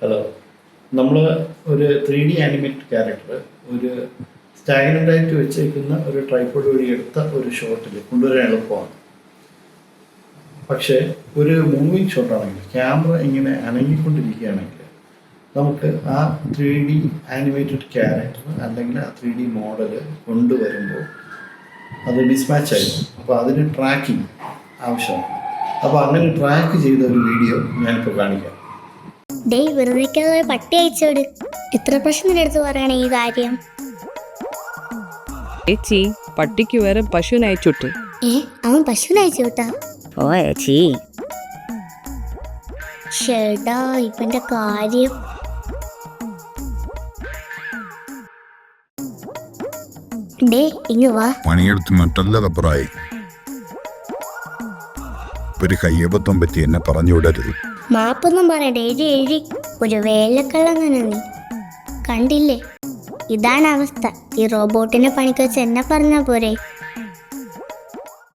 Hello, നമ്മൾ ഒരു 3D animated character ഒരു സ്റ്റാഗ്നൻ്റായിട്ട് വെച്ചേക്കുന്ന ഒരു ട്രൈപോഡ് വഴി എടുത്ത ഒരു ഷോട്ടിൽ കൊണ്ടുവരാൻ എളുപ്പമാണ്. പക്ഷേ ഒരു മൂവിങ് ഷോട്ടാണെങ്കിൽ ക്യാമറ ഇങ്ങനെ അനങ്ങിക്കൊണ്ടിരിക്കുകയാണെങ്കിൽ നമുക്ക് ആ 3D ആനിമേറ്റഡ് ക്യാരക്ടർ അല്ലെങ്കിൽ ആ 3D മോഡൽ കൊണ്ടുവരുമ്പോൾ അത് മിസ്മാച്ച് ആയിരുന്നു. അപ്പോൾ അതിന് ട്രാക്കിംഗ് ആവശ്യമാണ്. അപ്പോൾ അങ്ങനെ ട്രാക്ക് ചെയ്ത ഒരു വീഡിയോ ഞാനിപ്പോൾ കാണിക്കാം. വെറുതെ പട്ടി അയച്ചോട്. എത്ര പ്രശ്നം എടുത്ത് പറയണേ ഈ കാര്യം. ചേച്ചി, പട്ടിക്ക് വേറെ പശുവിനെ അയച്ചുവിട്ട്. അവൻ പശുവിനെ അയച്ചുവിട്ടാ? ഓ ചേച്ചി, ചേട്ടാ ഇവന്റെ കാര്യം. ഇങ്ങ് വാ. പണിയെടുത്ത് മറ്റല്ല റബ്ബറായി. ഒരു കയ്യബദ്ധം പറ്റി എന്നെ പറഞ്ഞു വിടരുത്. മാപ്പൊന്നും പറയണ്ട. എഴുതി ഒരു വേലക്കള്ളങ്ങനെ നീ കണ്ടില്ലേ? ഇതാണ് അവസ്ഥ. ഈ റോബോട്ടിനെ പണിക്ക് വെച്ച് എന്നെ പറഞ്ഞാ പോരെ.